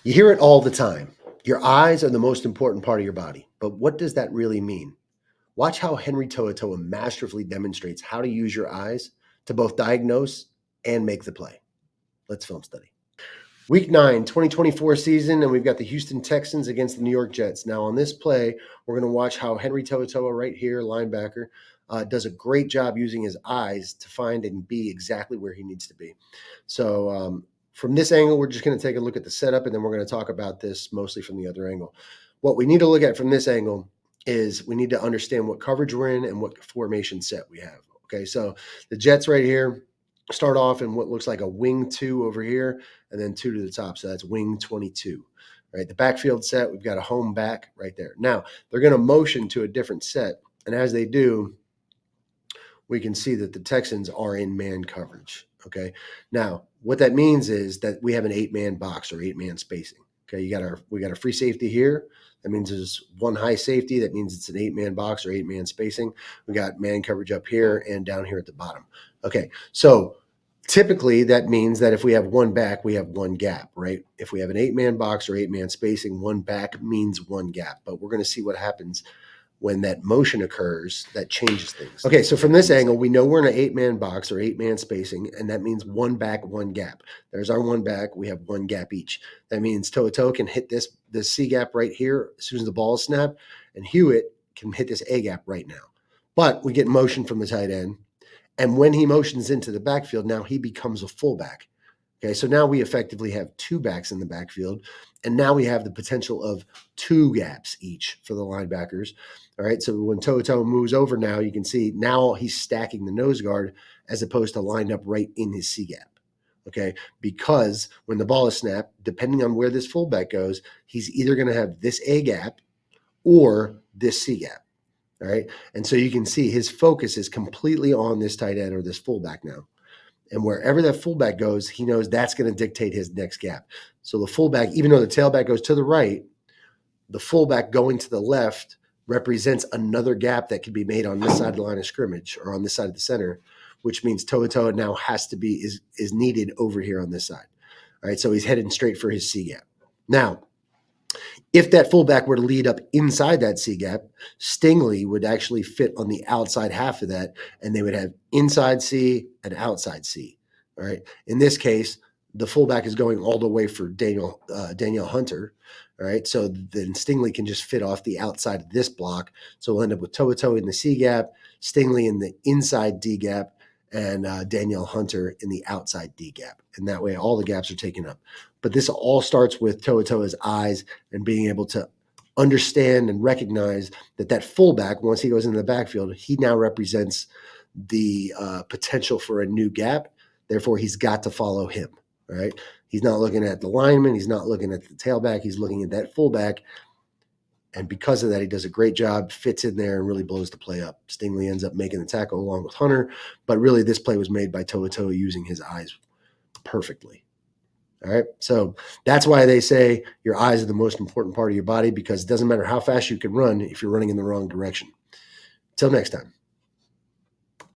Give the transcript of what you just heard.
You hear it all the time. Your eyes are the most important part of your body. But what does that really mean? Watch how Henry To'oTo'o masterfully demonstrates how to use your eyes to both diagnose and make the play. Let's film study. Week 9, 2024 season, and we've got the Houston Texans against the New York Jets. Now, on this play, we're going to watch how Henry To'oTo'o, right here, linebacker, does a great job using his eyes to find and be exactly where he needs to be. So, from this angle, we're just going to take a look at the setup, and then we're going to talk about this mostly from the other angle. What we need to look at from this angle is we need to understand what coverage we're in and what formation set we have. Okay, so the Jets right here start off in what looks like a wing 2 over here, and then 2 to the top. So that's wing 22. Right, the backfield set, we've got a home back right there. Now, they're going to motion to a different set, and as they do, we can see that the Texans are in man coverage. Okay. Now, what that means is that we have an 8-man box or 8-man spacing. Okay. We got a free safety here. That means there's one high safety. That means it's an 8-man box or 8-man spacing. We got man coverage up here and down here at the bottom. Okay. So typically that means that if we have one back, we have one gap, right? If we have an 8-man box or 8-man spacing, one back means one gap. But we're going to see what happens when that motion occurs, that changes things. Okay, so from this angle, we know we're in an 8-man box or 8-man spacing, and that means one back, one gap. There's our one back. We have one gap each. That means To'oTo'o can hit this C gap right here as soon as the ball is snapped, and Hewitt can hit this A gap right now. But we get motion from the tight end, and when he motions into the backfield, now he becomes a fullback. Okay, so now we effectively have 2 backs in the backfield, and now we have the potential of 2 gaps each for the linebackers. All right, so when To'oTo'o moves over now, you can see now he's stacking the nose guard as opposed to lined up right in his C gap. Okay, because when the ball is snapped, depending on where this fullback goes, he's either going to have this A gap or this C gap. All right, and so you can see his focus is completely on this tight end or this fullback now. And wherever that fullback goes, he knows that's going to dictate his next gap. So the fullback, even though the tailback goes to the right, the fullback going to the left represents another gap that can be made on this side of the line of scrimmage or on this side of the center, which means To'oTo'o now has to be is needed over here on this side. All right, so he's heading straight for his C gap. Now, if that fullback were to lead up inside that C gap, Stingley would actually fit on the outside half of that, and they would have inside C and outside C. All right. In this case, the fullback is going all the way for Daniel Hunter. All right. So then Stingley can just fit off the outside of this block. So we'll end up with To'oTo'o in the C gap, Stingley in the inside D gap, and Danielle Hunter in the outside D gap. And that way all the gaps are taken up. But this all starts with To'oTo'o's eyes and being able to understand and recognize that that fullback, once he goes into the backfield, he now represents the potential for a new gap. Therefore, he's got to follow him, right? He's not looking at the lineman. He's not looking at the tailback. He's looking at that fullback. And because of that, he does a great job, fits in there, and really blows the play up. Stingley ends up making the tackle along with Hunter. But really, this play was made by To'oTo'o using his eyes perfectly. All right. So that's why they say your eyes are the most important part of your body, because it doesn't matter how fast you can run if you're running in the wrong direction. Till next time.